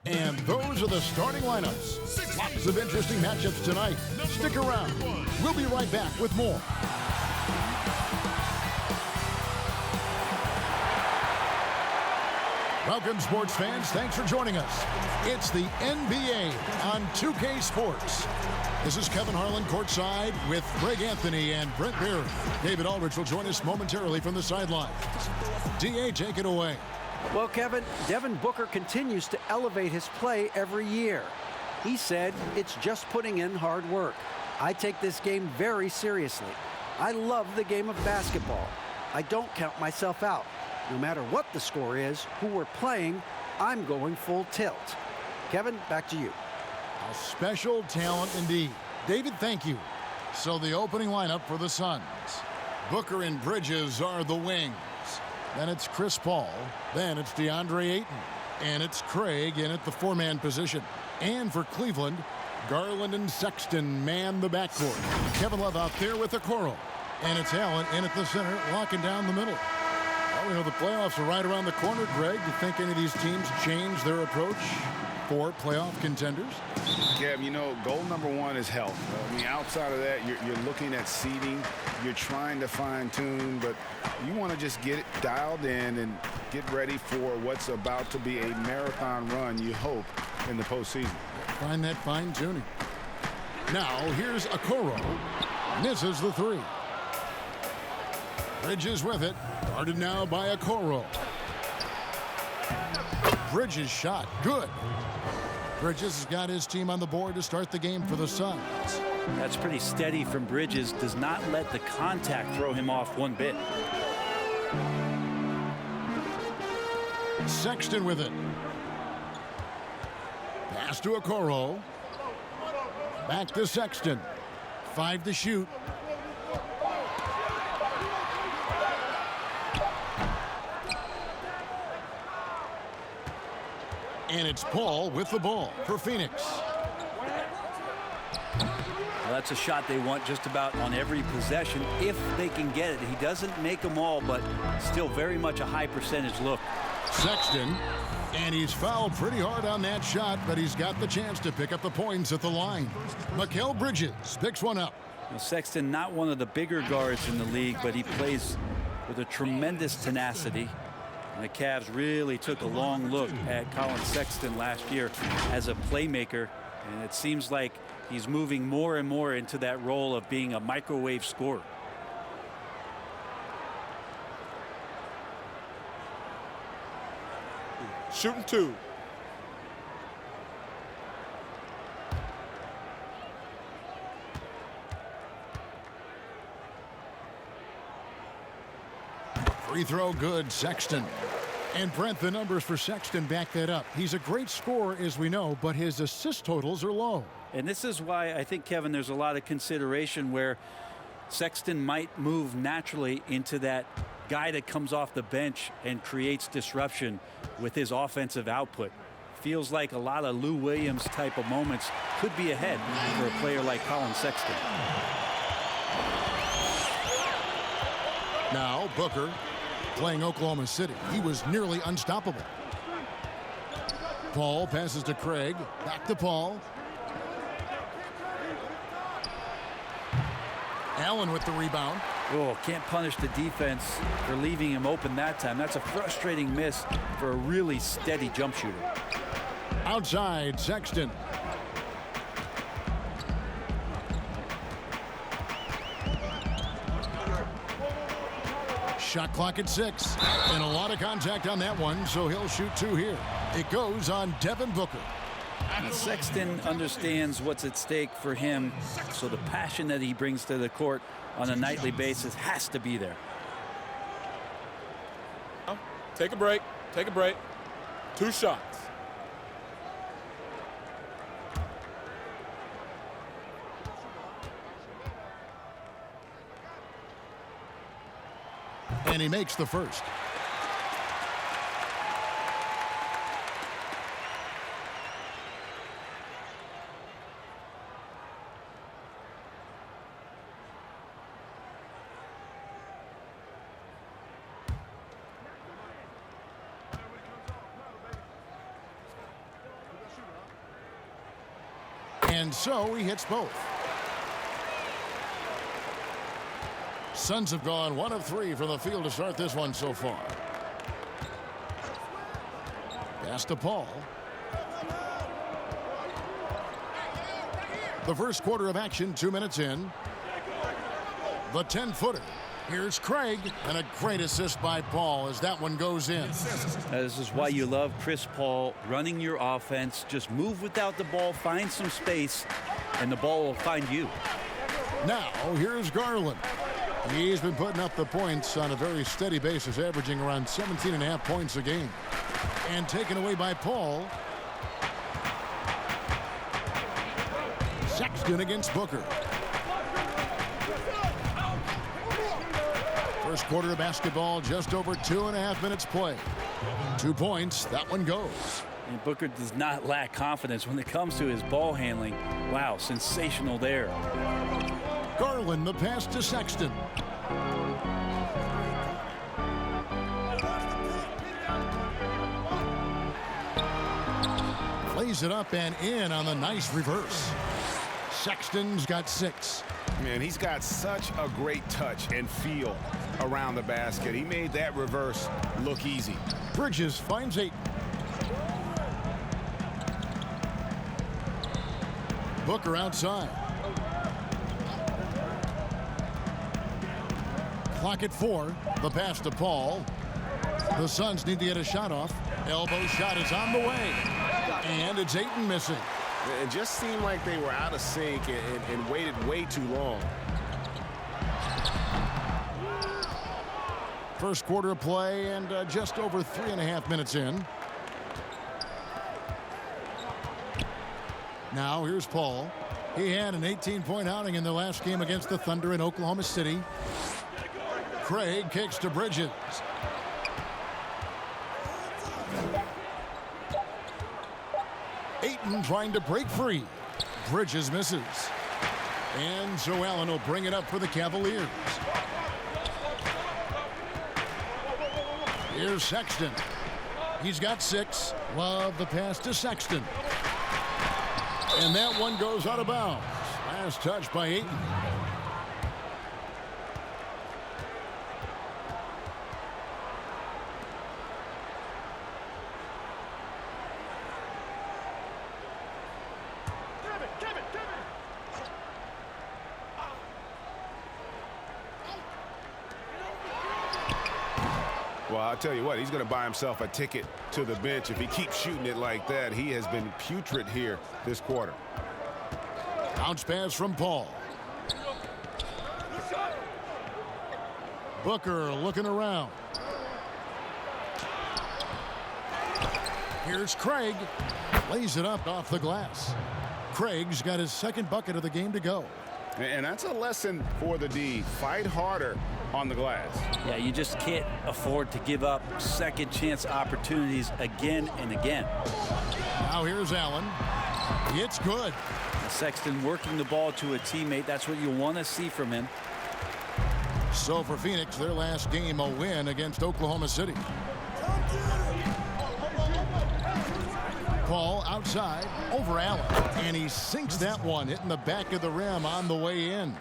And those are the starting lineups. Lots of interesting matchups tonight. Stick around. We'll be right back with more. Welcome, sports fans. Thanks for joining us. It's the NBA on 2K Sports. This is Kevin Harlan courtside with Greg Anthony and Brent Barry. David Aldridge will join us momentarily from the sideline. DA, take it away. Well, Kevin, Devin Booker continues to elevate his play every year. He said it's just putting in hard work. I take this game very seriously. I love the game of basketball. I don't count myself out. No matter what the score is, who we're playing, I'm going full tilt. Kevin, back to you. A special talent indeed. David, thank you. So the opening lineup for the Suns. Booker and Bridges are the wings. Then it's Chris Paul. Then it's DeAndre Ayton. And it's Craig in at the four-man position. And for Cleveland, Garland and Sexton man the backcourt. Kevin Love out there with Okoro. And it's Allen in at the center, locking down the middle. Well, we know the playoffs are right around the corner, Greg. Do you think any of these teams change their approach for playoff contenders? Kev, you know, goal number one is health. I mean, outside of that, you're looking at seeding. You're trying to fine-tune, but you want to just get it dialed in and get ready for what's about to be a marathon run, you hope, in the postseason. Find that fine-tuning. Now, here's Okoro. Misses the three. Bridges with it. Guarded now by Okoro. Bridges shot. Good. Bridges has got his team on the board to start the game for the Suns. That's pretty steady from Bridges. Does not let the contact throw him off one bit. Sexton with it. Pass to Okoro. Back to Sexton. 5 to shoot. And it's Paul with the ball for Phoenix. Well, that's a shot they want just about on every possession if they can get it. He doesn't make them all, but still very much a high percentage look. Sexton, and he's fouled pretty hard on that shot, but he's got the chance to pick up the points at the line. Mikal Bridges picks one up. Now, Sexton, not one of the bigger guards in the league, but he plays with a tremendous tenacity. And the Cavs really took a long look at Colin Sexton last year as a playmaker, and it seems like he's moving more and more into that role of being a microwave scorer. Shooting two. Free throw good, Sexton. And Brent, the numbers for Sexton back that up. He's a great scorer, as we know, but his assist totals are low. And this is why I think, Kevin, there's a lot of consideration where Sexton might move naturally into that guy that comes off the bench and creates disruption with his offensive output. Feels like a lot of Lou Williams type of moments could be ahead for a player like Colin Sexton. Now Booker playing Oklahoma City. He was nearly unstoppable. Paul passes to Craig. Back to Paul. Allen with the rebound. Oh, can't punish the defense for leaving him open that time. That's a frustrating miss for a really steady jump shooter. Outside, Sexton. Shot clock at 6. And a lot of contact on that one, so he'll shoot 2 here. It goes on Devin Booker. Now, Sexton understands what's at stake for him, so the passion that he brings to the court on a nightly basis has to be there. Take a break. Take a break. 2 shots. And he makes the first. And so he hits both. Suns have gone 1 of 3 from the field to start this one so far. Pass to Paul. The first quarter of action, 2 minutes in. The 10-footer. Here's Craig, and a great assist by Paul as that one goes in. This is why you love Chris Paul running your offense. Just move without the ball, find some space, and the ball will find you. Now, here's Garland. He's been putting up the points on a very steady basis, averaging around 17.5 points a game. And taken away by Paul. Sexton against Booker. First quarter of basketball, just over 2.5 minutes play. 2 points, that one goes. And Booker does not lack confidence when it comes to his ball handling. Wow, sensational there. Garland, the pass to Sexton. Plays it up and in on the nice reverse. Sexton's got 6. Man, he's got such a great touch and feel around the basket. He made that reverse look easy. Bridges finds 8. Booker outside. Clock at 4. The pass to Paul. The Suns need to get a shot off. Elbow shot is on the way. And it's Ayton missing. It just seemed like they were out of sync and waited way too long. First quarter of play and just over 3.5 minutes in. Now here's Paul. He had an 18-point outing in the last game against the Thunder in Oklahoma City. Craig kicks to Bridges. Ayton trying to break free. Bridges misses. And so Allen will bring it up for the Cavaliers. Here's Sexton. He's got 6. Love the pass to Sexton. And that one goes out of bounds. Last touch by Ayton. Well, I'll tell you what, he's going to buy himself a ticket to the bench if he keeps shooting it like that. He has been putrid here this quarter. Bounce pass from Paul. Booker looking around. Here's Craig. Lays it up off the glass. Craig's got his second bucket of the game to go. And that's a lesson for the D. Fight harder on the glass. Yeah, you just can't afford to give up second chance opportunities again and again. Now here's Allen. It's good. Sexton working the ball to a teammate. That's what you want to see from him. So for Phoenix, their last game a win against Oklahoma City. Paul outside over Allen. And he sinks that one, hitting the back of the rim on the way in.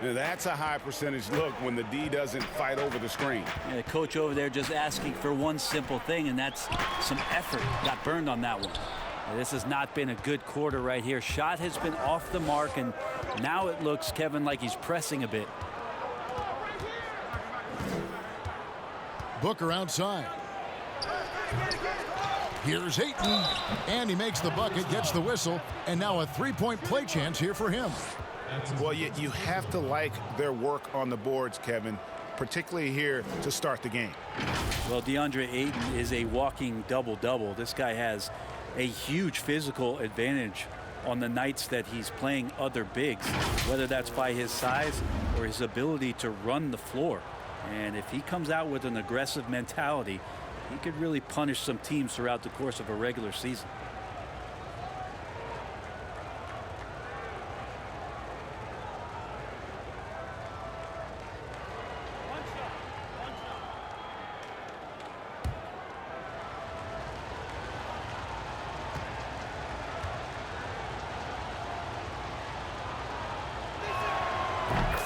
Now that's a high percentage look when the D doesn't fight over the screen. Yeah, the coach over there just asking for one simple thing, and that's some effort. Got burned on that one. This has not been a good quarter right here. Shot has been off the mark, and now it looks, Kevin, like he's pressing a bit. Booker outside. Here's Ayton, and he makes the bucket, gets the whistle, and now a three-point play chance here for him. Well, you have to like their work on the boards, Kevin, particularly here to start the game. Well, DeAndre Ayton is a walking double-double. This guy has a huge physical advantage on the nights that he's playing other bigs, whether that's by his size or his ability to run the floor. And if he comes out with an aggressive mentality, he could really punish some teams throughout the course of a regular season.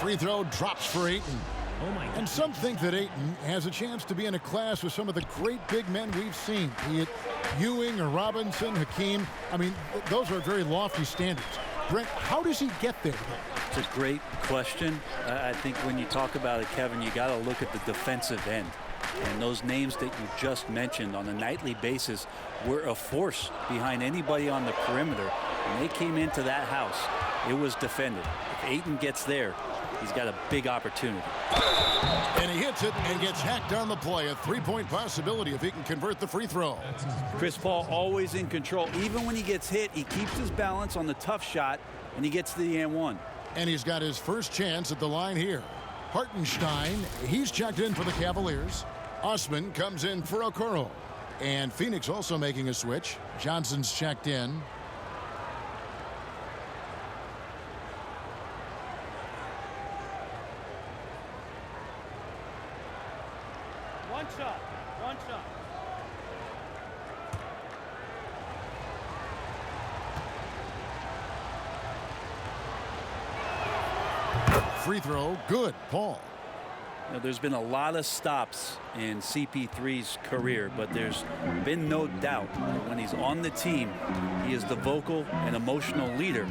Free throw drops for Ayton. And some think that Ayton has a chance to be in a class with some of the great big men we've seen, be it Ewing or Robinson, Hakeem. I mean, those are very lofty standards. Brent, how does he get there? It's a great question. I think when you talk about it, Kevin, you got to look at the defensive end. And those names that you just mentioned on a nightly basis were a force behind anybody on the perimeter. When they came into that house, it was defended. If Ayton gets there, he's got a big opportunity. And he hits it and gets hacked on the play. A three-point possibility if he can convert the free throw. Chris Paul always in control. Even when he gets hit, he keeps his balance on the tough shot, and he gets to the and one. And he's got his first chance at the line here. Hartenstein, he's checked in for the Cavaliers. Osman comes in for Okoro. And Phoenix also making a switch. Johnson's checked in. One shot. Free throw, good, Paul. You know, there's been a lot of stops in CP3's career, but there's been no doubt that when he's on the team, he is the vocal and emotional leader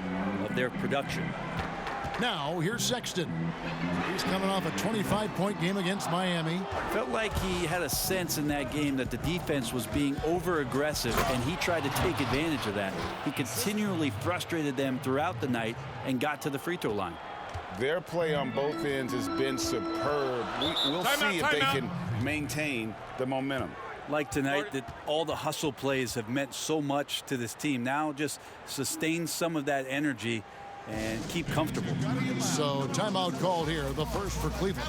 of their production. Now, here's Sexton. He's coming off a 25-point game against Miami. Felt like he had a sense in that game that the defense was being over-aggressive, and he tried to take advantage of that. He continually frustrated them throughout the night and got to the free throw line. Their play on both ends has been superb. We'll see if they can maintain the momentum. Like tonight, that all the hustle plays have meant so much to this team. Now just sustain some of that energy and keep comfortable. So timeout called here, the first for Cleveland.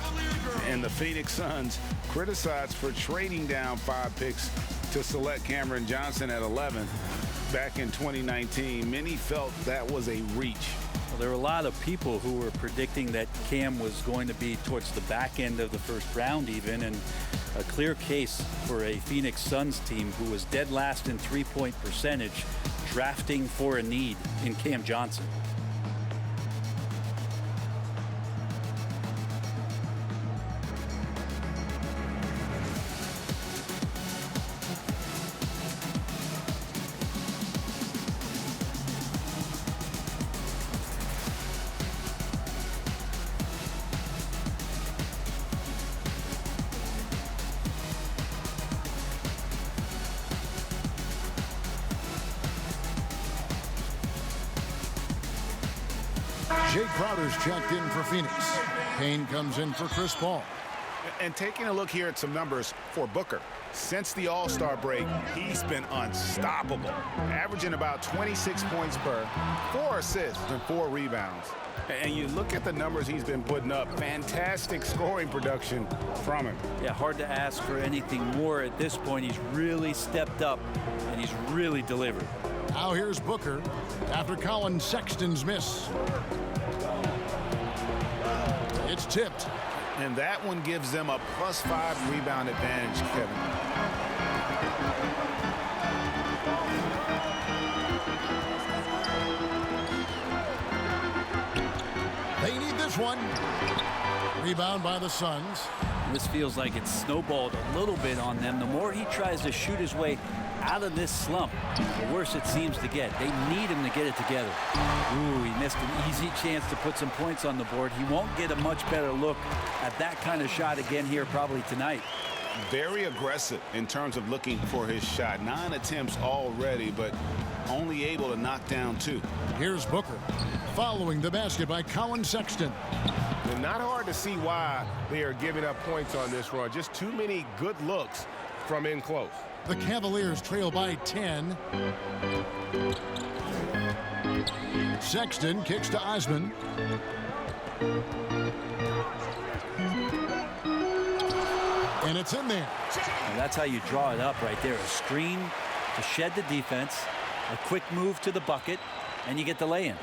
And the Phoenix Suns criticized for trading down 5 picks to select Cameron Johnson at 11 back in 2019. Many felt that was a reach. Well, there were a lot of people who were predicting that Cam was going to be towards the back end of the first round even, and a clear case for a Phoenix Suns team who was dead last in three-point percentage, drafting for a need in Cam Johnson. Jay Crowder's checked in for Phoenix. Payne comes in for Chris Paul. And taking a look here at some numbers for Booker. Since the All-Star break, he's been unstoppable, averaging about 26 points per, 4 assists and 4 rebounds. And you look at the numbers he's been putting up, fantastic scoring production from him. Yeah, hard to ask for anything more at this point. He's really stepped up, and he's really delivered. Now here's Booker after Colin Sexton's miss. It's tipped. And that one gives them a +5 rebound advantage, Kevin. They need this one. Rebound by the Suns. This feels like it's snowballed a little bit on them. The more he tries to shoot his way out of this slump, the worse it seems to get. They need him to get it together. Ooh, he missed an easy chance to put some points on the board. He won't get a much better look at that kind of shot again here probably tonight. Very aggressive in terms of looking for his shot. 9 attempts already, but only able to knock down 2. Here's Booker following the basket by Colin Sexton. And not hard to see why they are giving up points on this run. Just too many good looks from in close. The Cavaliers trail by 10. Sexton kicks to Osman. And it's in there. And that's how you draw it up right there. A screen to shed the defense, a quick move to the bucket, and you get the lay-in.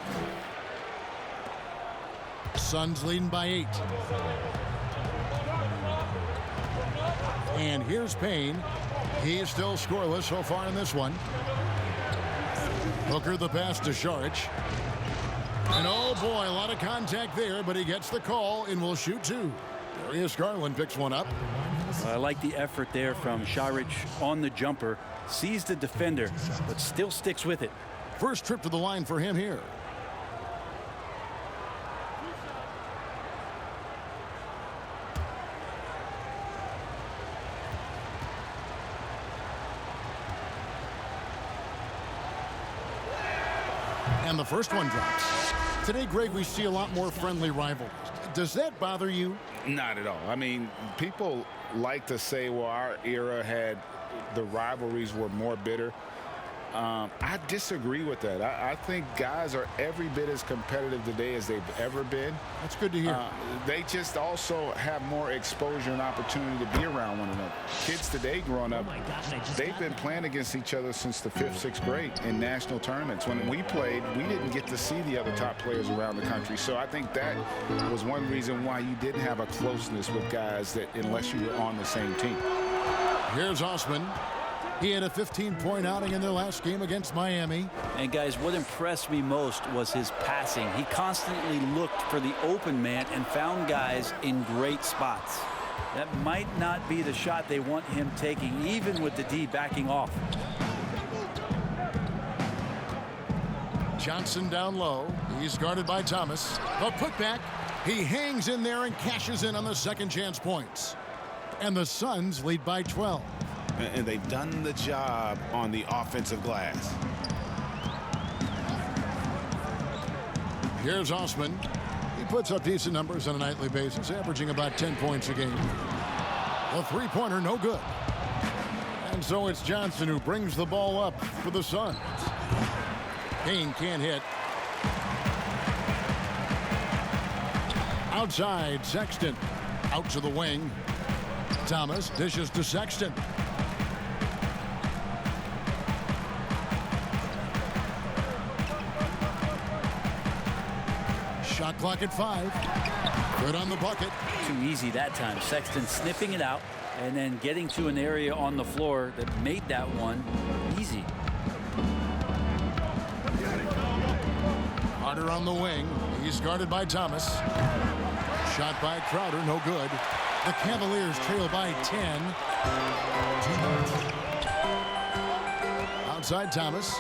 Suns leading by 8. And here's Payne. He is still scoreless so far in this one. Booker the pass to Šarić. And oh boy, a lot of contact there, but he gets the call and will shoot two. Darius Garland picks one up. I like the effort there from Šarić on the jumper. Sees the defender, but still sticks with it. First trip to the line for him here. And the first one drops. Today, Greg, we see a lot more friendly rivalries. Does that bother you? Not at all. I mean, people like to say, well, our era had the rivalries were more bitter. I disagree with that. I think guys are every bit as competitive today as they've ever been. That's good to hear. They just also have more exposure and opportunity to be around one another. Kids today growing up, they've been playing against each other since the 5th, 6th grade in national tournaments. When we played, we didn't get to see the other top players around the country. So I think that was one reason why you didn't have a closeness with guys that unless you were on the same team. Here's Osman. He had a 15-point outing in their last game against Miami. And guys, what impressed me most was his passing. He constantly looked for the open man and found guys in great spots. That might not be the shot they want him taking, even with the D backing off. Johnson down low. He's guarded by Thomas. A putback. He hangs in there and cashes in on the second chance points. And the Suns lead by 12. And they've done the job on the offensive glass. Here's Osman. He puts up decent numbers on a nightly basis, averaging about 10 points a game. A three-pointer, no good. And so it's Johnson who brings the ball up for the Suns. Payne can't hit. Outside, Sexton. Out to the wing. Thomas dishes to Sexton. Shot clock at 5. Good on the bucket. Too easy that time. Sexton sniffing it out and then getting to an area on the floor that made that one easy. Carter on the wing. He's guarded by Thomas. Shot by Crowder, no good. The Cavaliers trail by 10. Outside Thomas.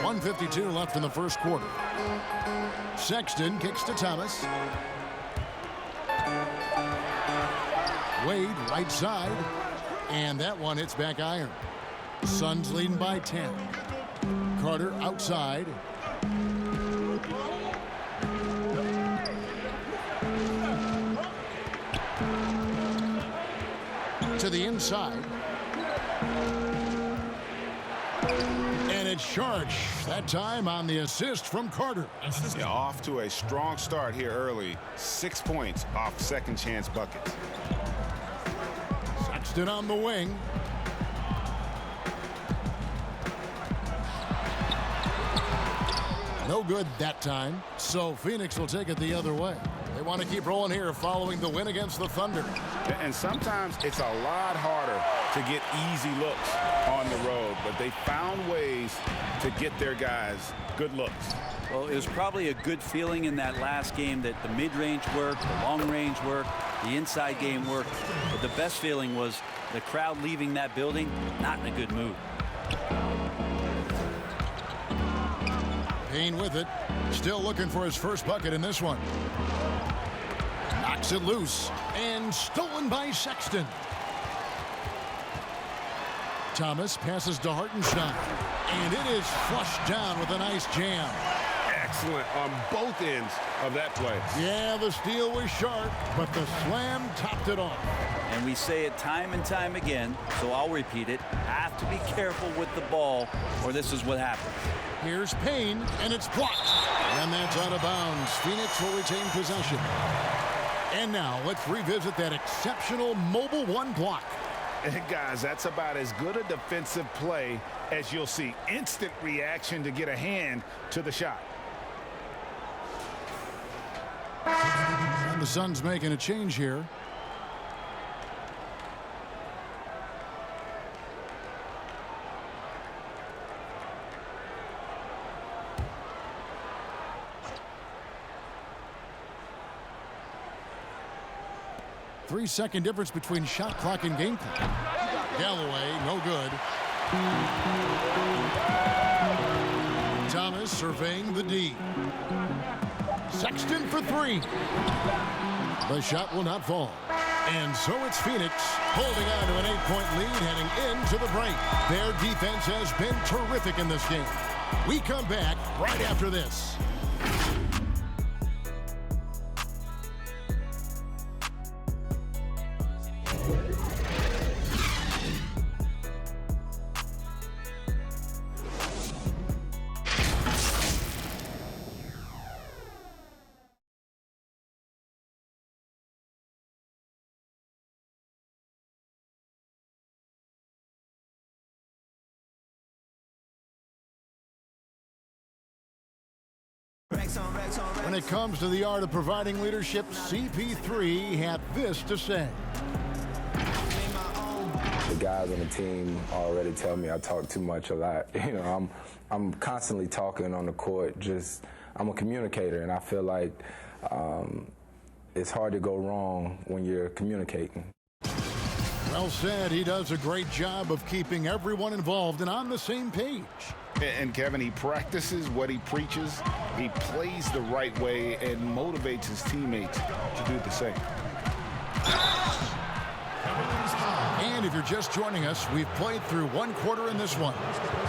1:52 left in the first quarter. Sexton kicks to Thomas. Wade right side. And that one hits back iron. Suns leading by 10. Carter outside. To the inside. And it's Šarić that time on the assist from Carter. Yeah, off to a strong start here early. 6 points off second chance buckets. Sexton on the wing. No good that time. So Phoenix will take it the other way. They want to keep rolling here following the win against the Thunder. And sometimes it's a lot harder to get easy looks on the road, but they found ways to get their guys good looks. Well, it was probably a good feeling in that last game that the mid-range worked, the long-range worked, the inside game worked. But the best feeling was the crowd leaving that building not in a good mood. Payne with it. Still looking for his first bucket in this one. Knocks it loose. And stolen by Sexton. Thomas passes to Hartenstein. And it is flushed down with a nice jam. Excellent on both ends of that play. Yeah, the steal was sharp, but the slam topped it off. And we say it time and time again, so I'll repeat it. Have to be careful with the ball, or this is what happens. Here's Payne, and it's blocked. And that's out of bounds. Phoenix will retain possession. And now let's revisit that exceptional mobile one block. And guys, that's about as good a defensive play as you'll see. Instant reaction to get a hand to the shot. And the Suns making a change here. 3-second difference between shot clock and game clock. Galloway, no good. Thomas surveying the D. Sexton for three. The shot will not fall. And so it's Phoenix holding on to an 8-point lead heading into the break. Their defense has been terrific in this game. We come back right after this. When it comes to the art of providing leadership, CP3 had this to say. The guys on the team already tell me I talk too much a lot. You know, I'm constantly talking on the court. I'm a communicator, and I feel like it's hard to go wrong when you're communicating. Well said. He does a great job of keeping everyone involved and on the same page. And Kevin, he practices what he preaches. He plays the right way and motivates his teammates to do the same. And if you're just joining us, we've played through one quarter in this one.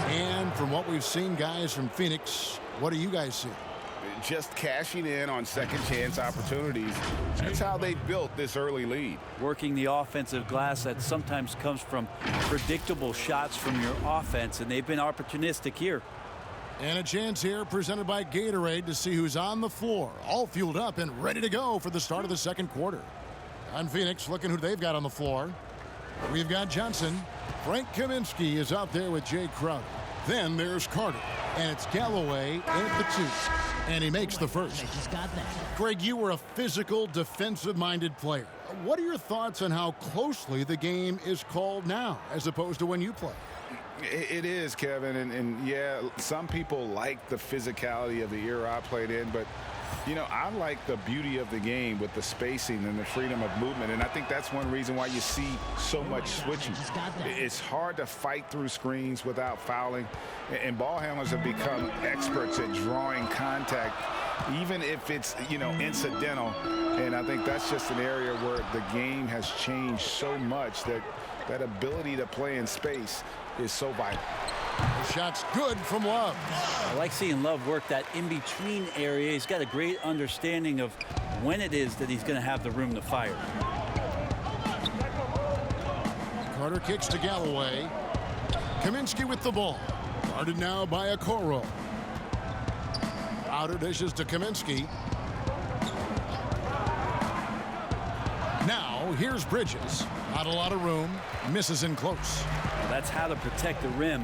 And from what we've seen, guys, from Phoenix, what do you guys see? Just cashing in on second chance opportunities. That's how they built this early lead. Working the offensive glass that sometimes comes from predictable shots from your offense, and they've been opportunistic here. And a chance here presented by Gatorade to see who's on the floor, all fueled up and ready to go for the start of the second quarter. On Phoenix, looking who they've got on the floor. We've got Johnson. Frank Kaminsky is out there with Jay Crowder. Then there's Carter, and it's Galloway in at the 2. And he makes the first. Greg, you were a physical, defensive-minded player. What are your thoughts on how closely the game is called now as opposed to when you play? It is, Kevin, and yeah, some people like the physicality of the era I played in, but you know, I like the beauty of the game with the spacing and the freedom of movement, and I think that's one reason why you see so much switching. It's hard to fight through screens without fouling, and ball handlers have become experts at drawing contact, even if it's, you know, incidental, and I think that's just an area where the game has changed so much that that ability to play in space is so vital. The shot's good from Love. I like seeing Love work that in-between area. He's got a great understanding of when it is that he's going to have the room to fire. Carter kicks to Galloway. Kaminsky with the ball. Guarded now by Okoro. Outer dishes to Kaminsky. Now here's Bridges. Not a lot of room. Misses in close. Well, that's how to protect the rim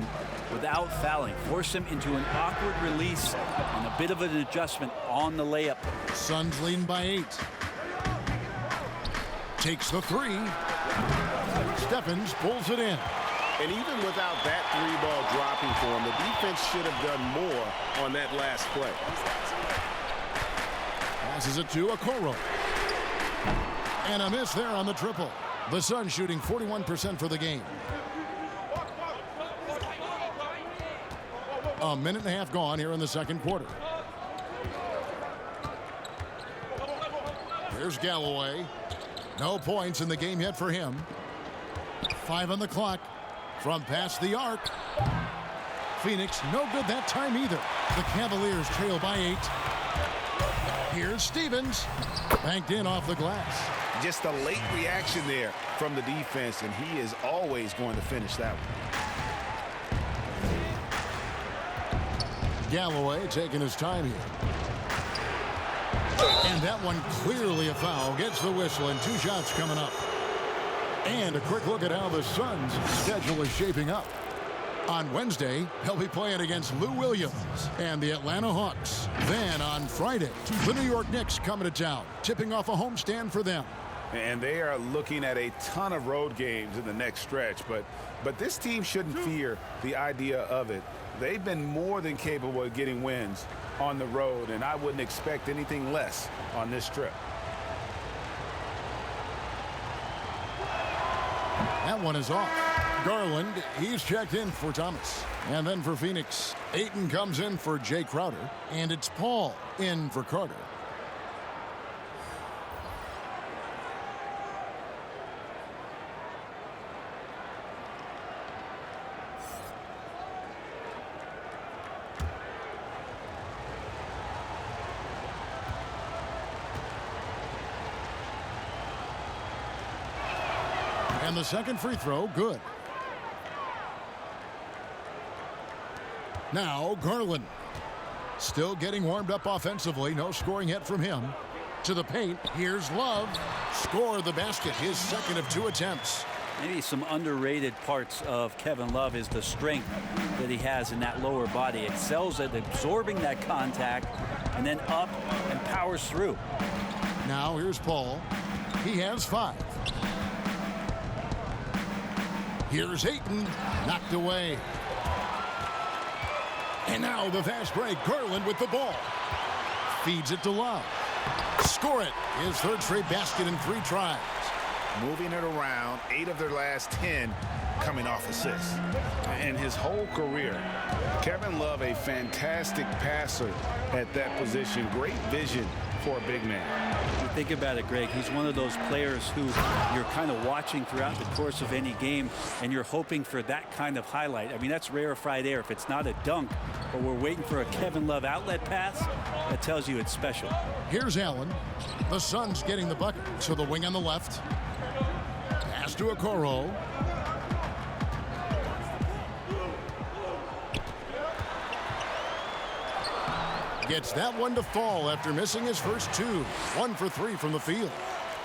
without fouling. Force him into an awkward release and a bit of an adjustment on the layup. Suns leading by 8. Takes the 3. Stephens pulls it in. And even without that 3-ball dropping for him, the defense should have done more on that last play. Passes it to Okoro. And a miss there on the triple. The Suns shooting 41% for the game. A minute and a half gone here in the second quarter. Here's Galloway. No points in the game yet for him. 5 on the clock. From past the arc. Phoenix no good that time either. The Cavaliers trail by 8. Here's Stevens. Banked in off the glass. Just a late reaction there from the defense, and he is always going to finish that one. Galloway taking his time here. And that one clearly a foul. Gets the whistle, and 2 shots coming up. And a quick look at how the Suns' schedule is shaping up. On Wednesday, they'll be playing against Lou Williams and the Atlanta Hawks. Then on Friday, the New York Knicks coming to town, tipping off a homestand for them. And they are looking at a ton of road games in the next stretch, but this team shouldn't fear the idea of it. They've been more than capable of getting wins on the road, and I wouldn't expect anything less on this trip. That one is off. Garland, he's checked in for Thomas. And then for Phoenix, Ayton comes in for Jay Crowder. And it's Paul in for Carter. And the second free throw, good. Now Garland. Still getting warmed up offensively. No scoring yet from him. To the paint. Here's Love. Score the basket. His second of 2 attempts. Maybe some underrated parts of Kevin Love is the strength that he has in that lower body. Excels at absorbing that contact and then up and powers through. Now here's Paul. He has 5. Here's Ayton, knocked away. And now the fast break. Garland with the ball. Feeds it to Love. Score it. His third straight basket in 3 tries. Moving it around, 8 of their last 10 coming off assists. And his whole career, Kevin Love, a fantastic passer at that position. Great vision for a big man. You think about it, Greg, he's one of those players who you're kind of watching throughout the course of any game, and you're hoping for that kind of highlight. I mean, that's rarefied air. If it's not a dunk, but we're waiting for a Kevin Love outlet pass, that tells you it's special. Here's Allen. The Suns getting the bucket. So the wing on the left. Pass to Okoro. Gets that one to fall after missing his first 2. 1 for 3 from the field.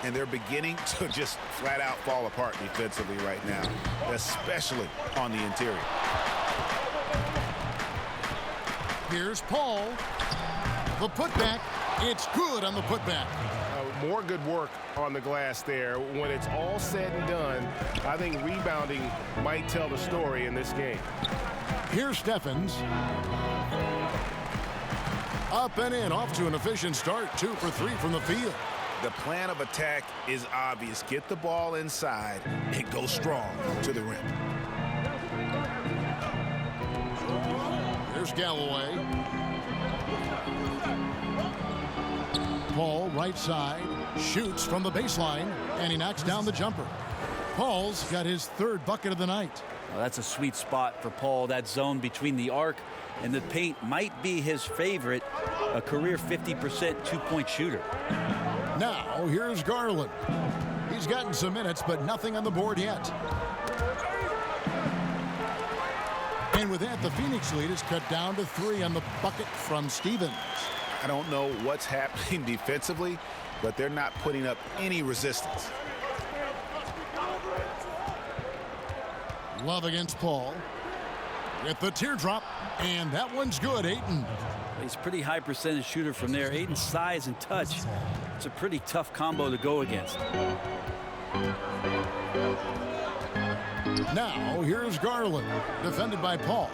And they're beginning to just flat out fall apart defensively right now, especially on the interior. Here's Paul. The putback. It's good on the putback. More good work on the glass there. When it's all said and done, I think rebounding might tell the story in this game. Here's Stephens. Up and in, off to an efficient start. 2 for 3 from the field. The plan of attack is obvious. Get the ball inside and go strong to the rim. Here's Galloway. Paul, right side, shoots from the baseline, and he knocks down the jumper. Paul's got his 3rd bucket of the night. Well, that's a sweet spot for Paul. That zone between the arc and the paint might be his favorite. A career 50% two-point shooter. Now, here's Garland. He's gotten some minutes, but nothing on the board yet. And with that, the Phoenix lead is cut down to 3 on the bucket from Stevens. I don't know what's happening defensively, but they're not putting up any resistance. Love against Paul. With the teardrop, and that one's good. Ayton. He's a pretty high percentage shooter from there. Ayton's size and touch, it's a pretty tough combo to go against. Now, here's Garland, defended by Paul.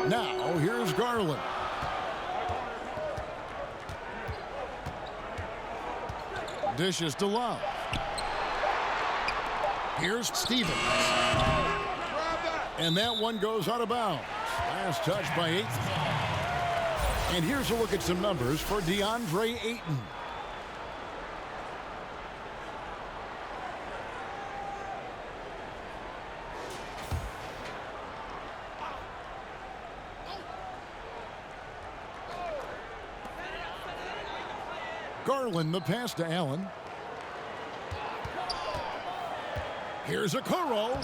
Now, here's Garland. Dishes to Love. Here's Stevens. And that one goes out of bounds. Last touch by Ayton. And here's a look at some numbers for DeAndre Ayton. Garland, the pass to Allen. Here's Okoro.